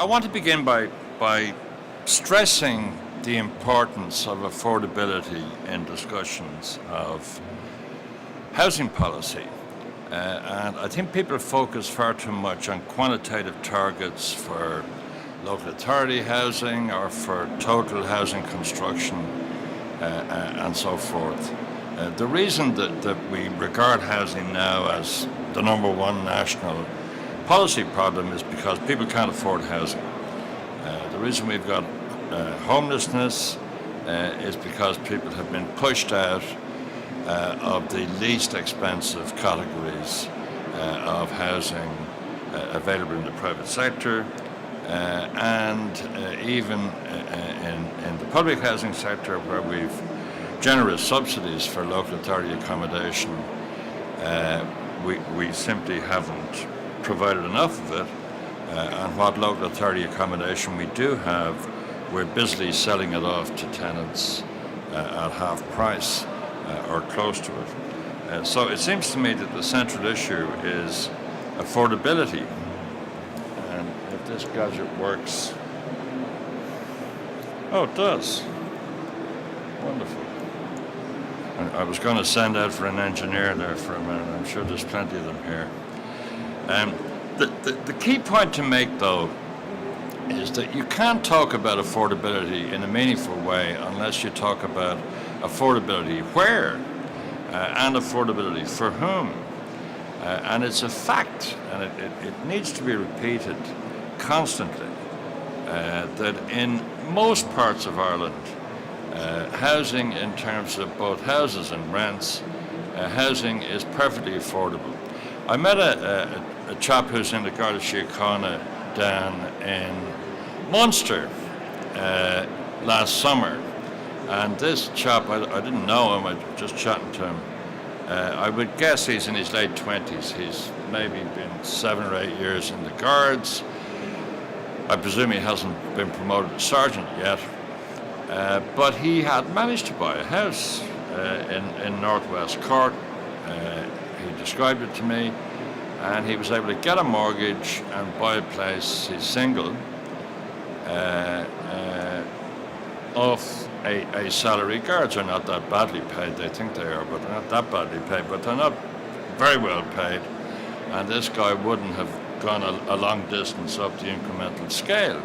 I want to begin by stressing the importance of affordability in discussions of housing policy. And I think people focus far too much on quantitative targets for local authority housing or for total housing construction and so forth. The reason that we regard housing now as the number one national policy problem is because people can't afford housing. The reason we've got homelessness is because people have been pushed out of the least expensive categories of housing available in the private sector and even in the public housing sector, where we've generous subsidies for local authority accommodation. We simply haven't provided enough of it, and what local authority accommodation we do have, we're busily selling it off to tenants at half price or close to it. So it seems to me that the central issue is affordability. And if this gadget works, oh, it does. Wonderful. I was going to send out for an engineer there for a minute. I'm sure there's plenty of them here. The key point to make, though, is that you can't talk about affordability in a meaningful way unless you talk about affordability where and affordability for whom. And it's a fact, and it needs to be repeated constantly, that in most parts of Ireland, housing in terms of both houses and rents, housing is perfectly affordable. I met a chap who's in the Garda Síochána down in Munster last summer, and this chap, I didn't know him, I was just chatting to him. I would guess he's in his late 20s. He's maybe been 7 or 8 years in the Guards. I presume he hasn't been promoted to sergeant yet. But he had managed to buy a house in Northwest Cork. He described it to me, and he was able to get a mortgage and buy a place. He's single, off a salary. Guards are not that badly paid. They think they are, but they're not that badly paid. But they're not very well paid. And this guy wouldn't have gone a long distance up the incremental scale.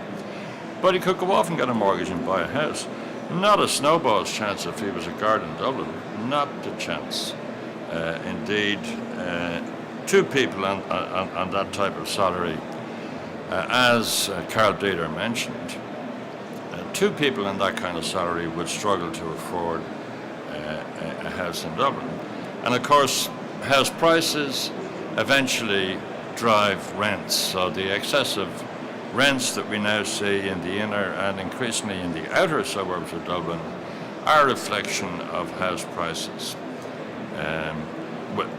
But he could go off and get a mortgage and buy a house. Not a snowball's chance if he was a guard in Dublin. Not a chance. Indeed, two people on that type of salary, as Carl Dieter mentioned, two people on that kind of salary would struggle to afford a house in Dublin. And of course, house prices eventually drive rents. So the excessive rents that we now see in the inner and increasingly in the outer suburbs of Dublin are a reflection of house prices.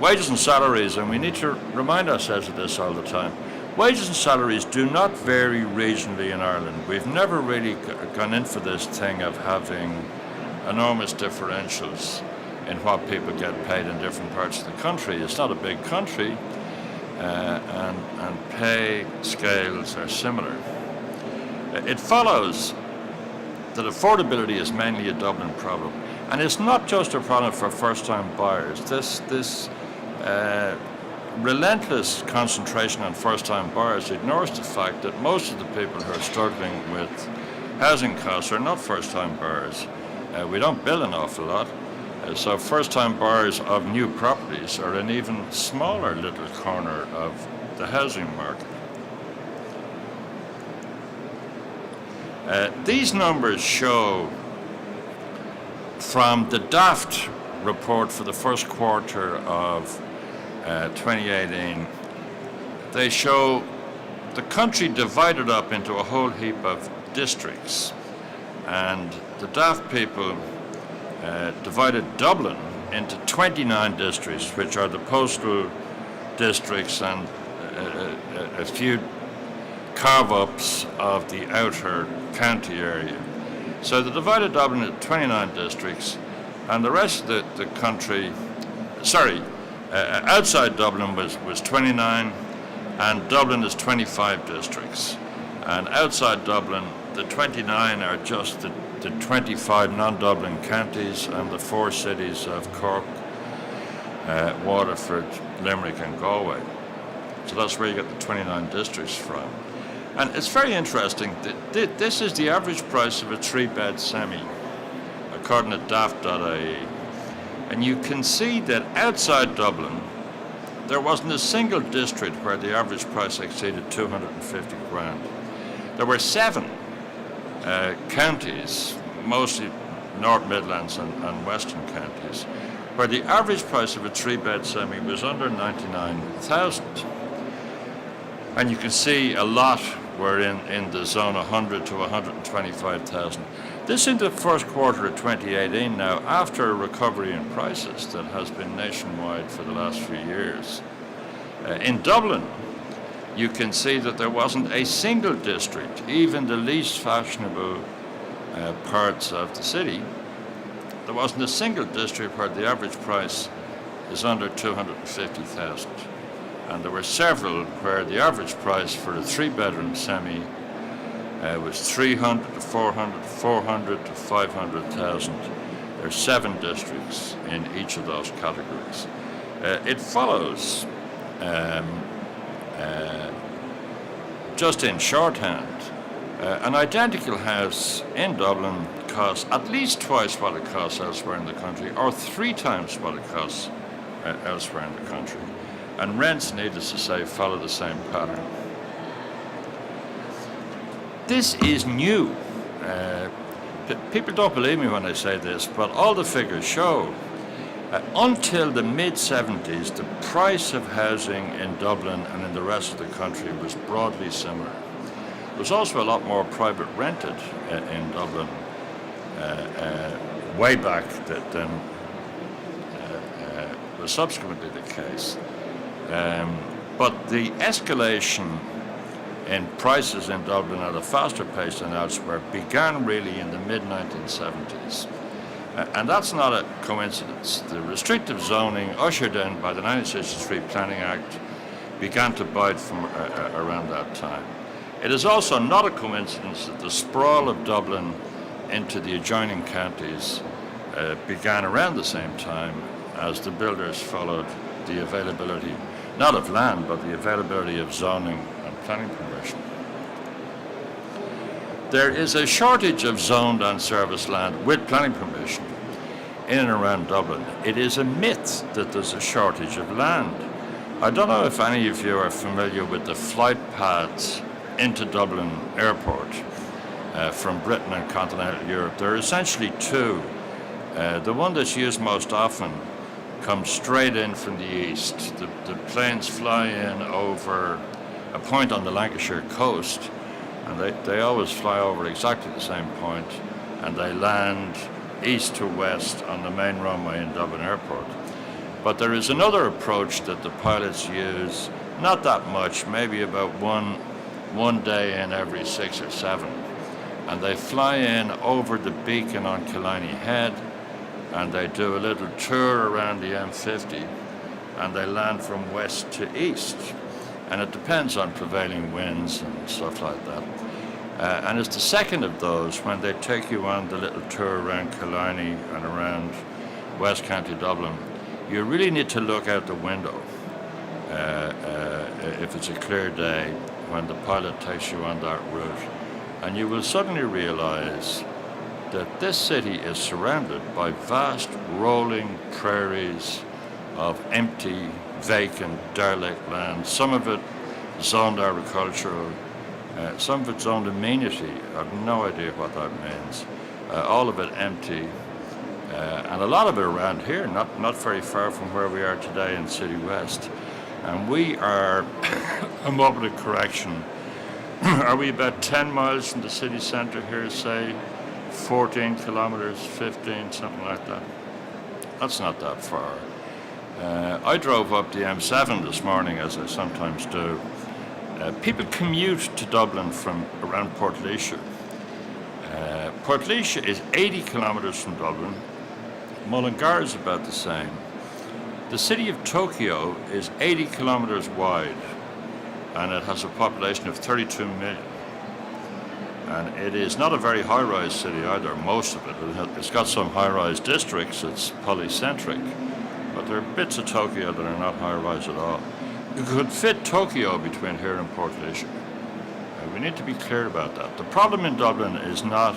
Wages and salaries, and we need to remind ourselves of this all the time, wages and salaries do not vary regionally in Ireland. We've never really gone in for this thing of having enormous differentials in what people get paid in different parts of the country. It's not a big country, and pay scales are similar. It follows that affordability is mainly a Dublin problem, and it's not just a problem for first-time buyers. This relentless concentration on first-time buyers ignores the fact that most of the people who are struggling with housing costs are not first-time buyers. We don't build an awful lot. So first-time buyers of new properties are an even smaller little corner of the housing market. These numbers show from the DAFT report for the first quarter of 2018, they show the country divided up into a whole heap of districts. And the DAFT people divided Dublin into 29 districts, which are the postal districts and a few carve-ups of the outer county area. So they divided Dublin into 29 districts, and the rest of the country, outside Dublin was 29, and Dublin is 25 districts. And outside Dublin, the 29 are just the 25 non-Dublin counties and the 4 cities of Cork, Waterford, Limerick and Galway. So that's where you get the 29 districts from. And it's very interesting. This is the average price of a 3-bed semi, according to daft.ie. And you can see that outside Dublin, there wasn't a single district where the average price exceeded 250 grand. There were 7 counties, mostly North Midlands and Western counties, where the average price of a 3-bed semi was under 99,000. And you can see a lot were in the zone 100 to 125,000. This in the first quarter of 2018 now, after a recovery in prices that has been nationwide for the last few years. In Dublin, you can see that there wasn't a single district, even the least fashionable parts of the city, there wasn't a single district where the average price is under 250,000. And there were several where the average price for a 3-bedroom semi was 300 to 400, 400 to 500,000. There are 7 districts in each of those categories. It follows, just in shorthand, an identical house in Dublin costs at least twice what it costs elsewhere in the country, or 3 times what it costs elsewhere in the country. And rents, needless to say, follow the same pattern. This is new. People don't believe me when I say this, but all the figures show until the mid-70s, the price of housing in Dublin and in the rest of the country was broadly similar. There was also a lot more private rented in Dublin way back than was subsequently the case. But the escalation in prices in Dublin at a faster pace than elsewhere began really in the mid-1970s. And that's not a coincidence. The restrictive zoning ushered in by the 1963 Planning Act began to bite from around that time. It is also not a coincidence that the sprawl of Dublin into the adjoining counties began around the same time as the builders followed the availability, not of land, but the availability of zoning and planning permission. There is a shortage of zoned and serviced land with planning permission in and around Dublin. It is a myth that there's a shortage of land. I don't know if any of you are familiar with the flight paths into Dublin Airport from Britain and continental Europe. There are essentially 2. The one that's used most often comes straight in from the east. The planes fly in over a point on the Lancashire coast, and they always fly over exactly the same point, and they land east to west on the main runway in Dublin Airport. But there is another approach that the pilots use, not that much, maybe about one day in every 6 or 7. And they fly in over the beacon on Killiney Head, and they do a little tour around the M50, and they land from west to east. And it depends on prevailing winds and stuff like that. And it's the second of those when they take you on the little tour around Killiney and around West County Dublin. You really need to look out the window if it's a clear day when the pilot takes you on that route. And you will suddenly realize that this city is surrounded by vast rolling prairies of empty, vacant, derelict land, some of it zoned agricultural, some of it zoned amenity. I have no idea what that means. All of it empty, and a lot of it around here, not very far from where we are today in City West. And we are, a moment of correction, are we about 10 miles from the city centre here, say 14 kilometres, 15, something like that? That's not that far. I drove up the M7 this morning, as I sometimes do. People commute to Dublin from around Portlaoise. Portlaoise is 80 kilometres from Dublin. Mullingar is about the same. The city of Tokyo is 80 kilometres wide, and it has a population of 32 million. And it is not a very high-rise city either, most of it. It's got some high-rise districts, it's polycentric, but there are bits of Tokyo that are not high-rise at all. You could fit Tokyo between here and Port Elizabeth. We need to be clear about that. The problem in Dublin is not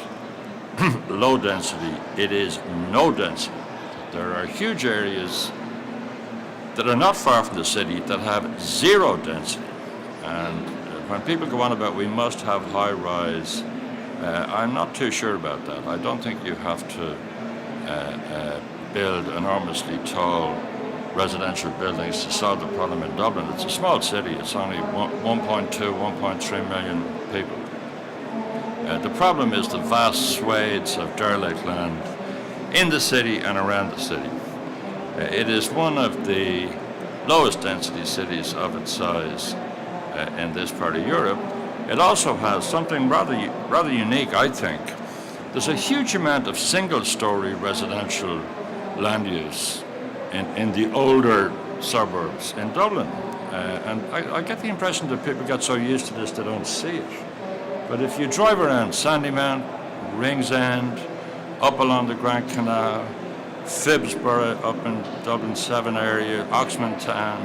low density, it is no density. There are huge areas that are not far from the city that have zero density. And when people go on about we must have high rise, I'm not too sure about that. I don't think you have to build enormously tall residential buildings to solve the problem in Dublin. It's a small city. It's only 1.2, 1.3 million people. The problem is the vast swathes of derelict land in the city and around the city. It is one of the lowest density cities of its size in this part of Europe. It also has something rather unique, I think. There's a huge amount of single-story residential land use in the older suburbs in Dublin. And I get the impression that people get so used to this they don't see it. But if you drive around Sandymount, Ringsend, up along the Grand Canal, Phibsborough up in Dublin 7 area, Oxman Town,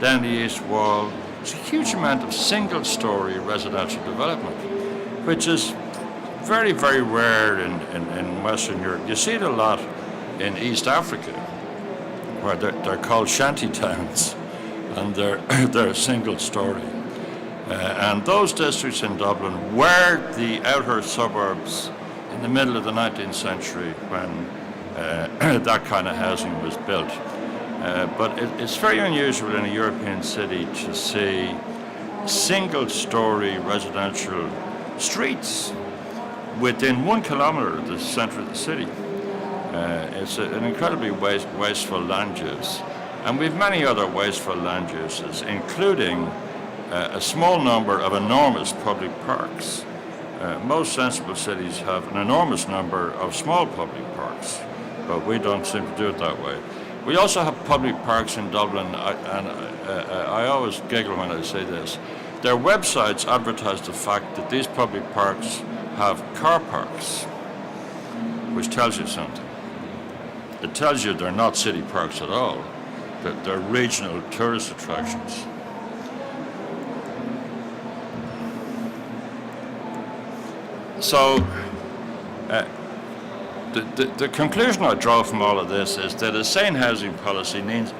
down the East Wall, there's a huge amount of single-story residential development, which is very, very rare in Western Europe. You see it a lot in East Africa, where they're called shanty towns, and they're single-story. And those districts in Dublin were the outer suburbs in the middle of the 19th century when that kind of housing was built. But it's very unusual in a European city to see single-story residential streets within 1 kilometre of the centre of the city. It's an incredibly wasteful land use. And we have many other wasteful land uses, including a small number of enormous public parks. Most sensible cities have an enormous number of small public parks, but we don't seem to do it that way. We also have public parks in Dublin, and I always giggle when I say this. Their websites advertise the fact that these public parks have car parks, which tells you something. It tells you they're not city parks at all, that they're regional tourist attractions. So, the conclusion I draw from all of this is that a sane housing policy needs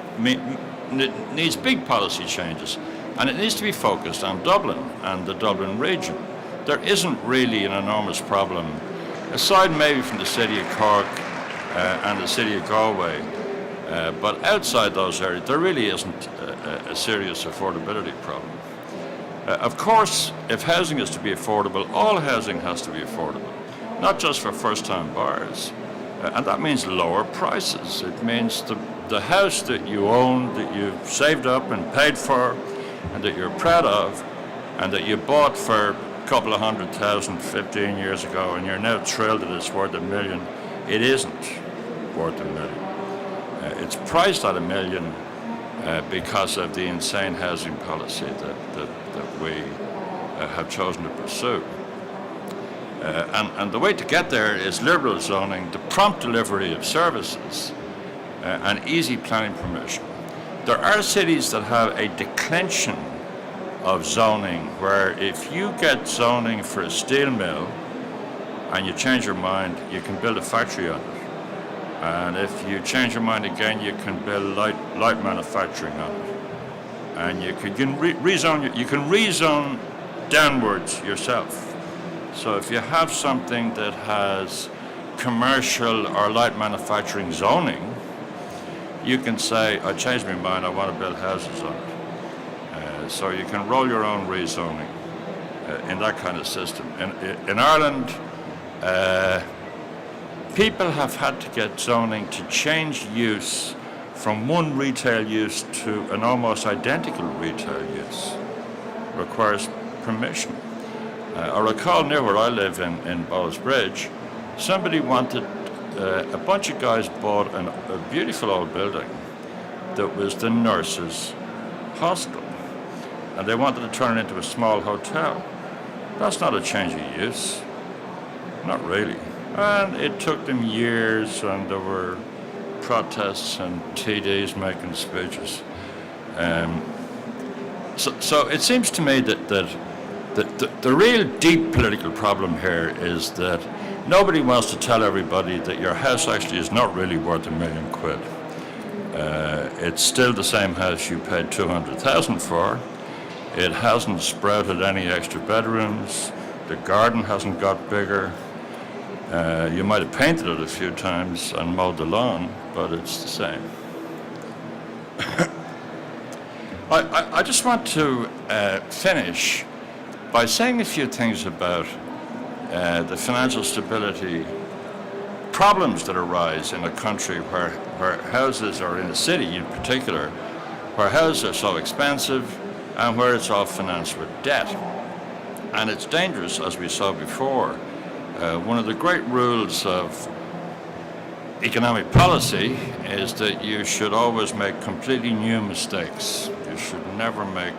big policy changes, and it needs to be focused on Dublin and the Dublin region. There isn't really an enormous problem, aside maybe from the city of Cork and the city of Galway, but outside those areas there really isn't a serious affordability problem. Of course, if housing is to be affordable, all housing has to be affordable, not just for first-time buyers. And that means lower prices. It means the house that you own, that you've saved up and paid for, and that you're proud of, and that you bought for a couple of 100,000 15 years ago, and you're now thrilled that it's worth $1 million. It isn't worth $1 million. It's priced at $1 million because of the insane housing policy that we have chosen to pursue. And the way to get there is liberal zoning, the prompt delivery of services, and easy planning permission. There are cities that have a declension of zoning where if you get zoning for a steel mill and you change your mind, you can build a factory on it. And if you change your mind again, you can build light manufacturing on it. And you can rezone downwards yourself. So if you have something that has commercial or light manufacturing zoning, you can say, I changed my mind, I want to build houses on it. So you can roll your own rezoning in that kind of system. In Ireland, people have had to get zoning to change use from one retail use to an almost identical retail use. Requires permission. I recall near where I live in Ballsbridge, somebody wanted, a bunch of guys bought a beautiful old building that was the nurses' hostel, and they wanted to turn it into a small hotel. That's not a change of use. Not really. And it took them years, and there were protests and TDs making speeches. So it seems to me that the real deep political problem here is that nobody wants to tell everybody that your house actually is not really worth £1 million. It's still the same house you paid 200,000 for. It hasn't sprouted any extra bedrooms. The garden hasn't got bigger. You might have painted it a few times and mowed the lawn, but it's the same. I just want to finish by saying a few things about the financial stability problems that arise in a country where houses, or in a city in particular, where houses are so expensive and where it's all financed with debt. And it's dangerous, as we saw before. One of the great rules of economic policy is that you should always make completely new mistakes. You should never make,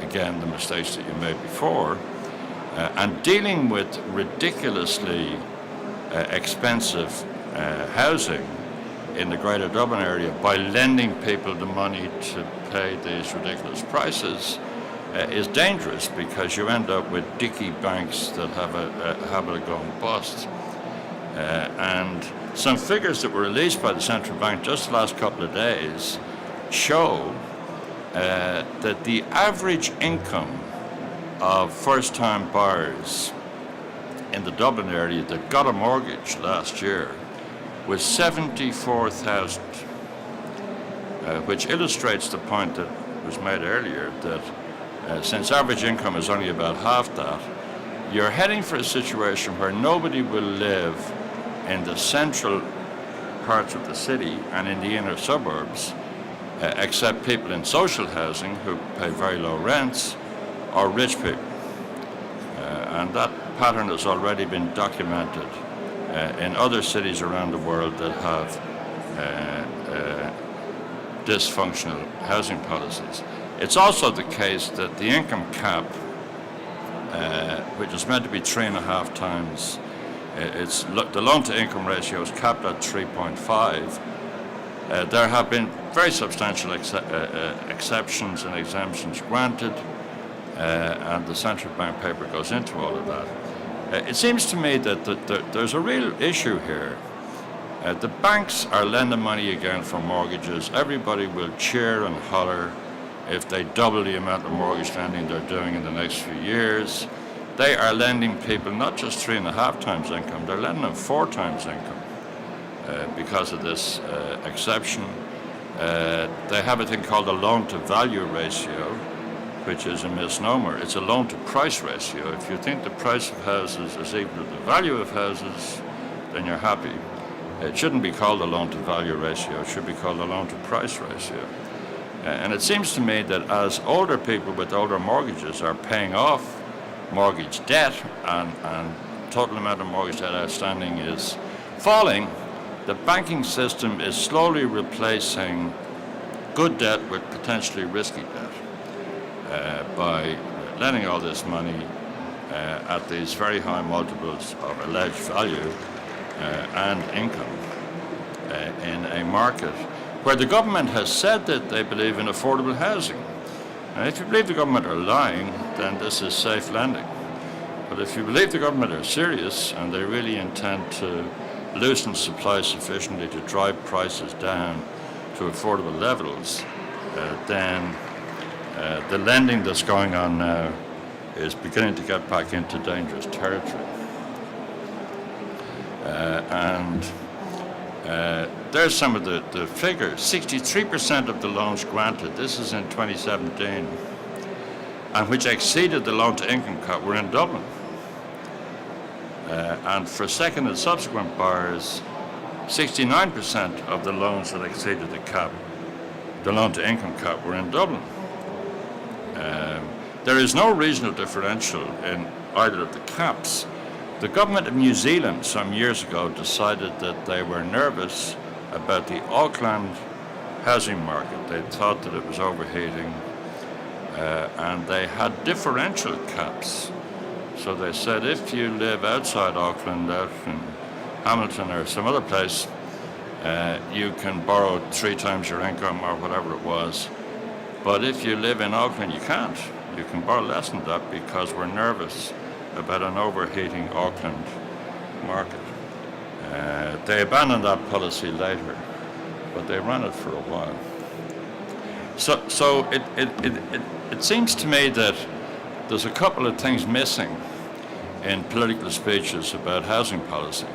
again, the mistakes that you made before. And dealing with ridiculously expensive housing in the Greater Dublin area by lending people the money to pay these ridiculous prices is dangerous, because you end up with dicky banks that have a habit of going bust. And some figures that were released by the central bank just the last couple of days show that the average income of first-time buyers in the Dublin area that got a mortgage last year was 74,000, which illustrates the point that was made earlier, that since average income is only about half that, you're heading for a situation where nobody will live in the central parts of the city and in the inner suburbs, except people in social housing who pay very low rents, or rich people. And that pattern has already been documented in other cities around the world that have dysfunctional housing policies. It's also the case that the income cap, which is meant to be 3.5 times, the loan-to-income ratio is capped at 3.5. There have been very substantial exceptions and exemptions granted, and the central bank paper goes into all of that. It seems to me that there's a real issue here. The banks are lending money again for mortgages. Everybody will cheer and holler if they double the amount of mortgage lending they're doing in the next few years. They are lending people not just 3.5 times income, they're lending them 4 times income because of this exception. They have a thing called a loan-to-value ratio, which is a misnomer. It's a loan-to-price ratio. If you think the price of houses is equal to the value of houses, then you're happy. It shouldn't be called a loan-to-value ratio. It should be called a loan-to-price ratio. And it seems to me that as older people with older mortgages are paying off mortgage debt, and total amount of mortgage debt outstanding is falling, the banking system is slowly replacing good debt with potentially risky debt by lending all this money at these very high multiples of alleged value and income in a market where the government has said that they believe in affordable housing. And if you believe the government are lying, then this is safe lending. But if you believe the government are serious and they really intend to loosen supply sufficiently to drive prices down to affordable levels, then the lending that's going on now is beginning to get back into dangerous territory. There's some of the figures. 63% of the loans granted, this is in 2017, and which exceeded the loan-to-income cap, were in Dublin. And for second and subsequent buyers, 69% of the loans that exceeded the cap, the loan-to-income cap, were in Dublin. There is no regional differential in either of the caps. The government of New Zealand some years ago decided that they were nervous about the Auckland housing market. They thought that it was overheating, and they had differential caps So they said, if you live outside Auckland, out in Hamilton or some other place, you can borrow 3 times your income or whatever it was. But if you live in Auckland, you can't. You can borrow less than that because we're nervous about an overheating Auckland market. They abandoned that policy later, but they ran it for a while. So it seems to me that there's a couple of things missing in political speeches about housing policy.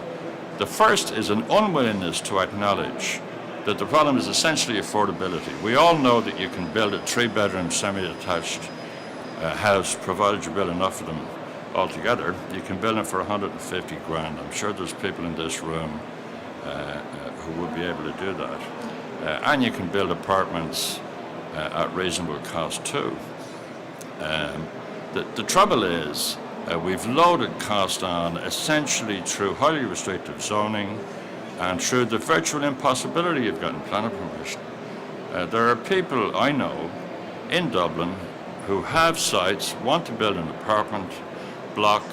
The first is an unwillingness to acknowledge that the problem is essentially affordability. We all know that you can build a 3-bedroom semi-detached house, provided you build enough of them altogether. You can build them for 150 grand. I'm sure there's people in this room who would be able to do that. And you can build apartments at reasonable cost too. The trouble is we've loaded cost on essentially through highly restrictive zoning and through the virtual impossibility of getting planning permission. There are people I know in Dublin who have sites, want to build an apartment block,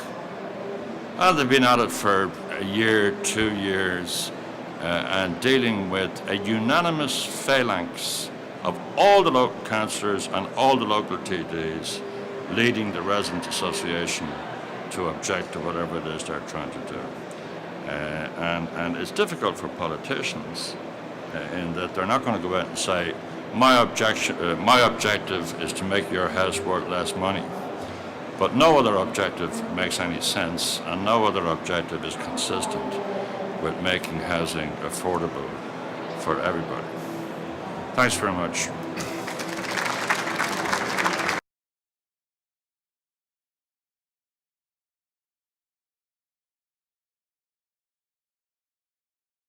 and they've been at it for a year, 2 years, and dealing with a unanimous phalanx of all the local councillors and all the local TDs leading the resident association to object to whatever it is they're trying to do. And it's difficult for politicians in that they're not going to go out and say, my objective is to make your house worth less money. But no other objective makes any sense, and no other objective is consistent with making housing affordable for everybody. Thanks very much.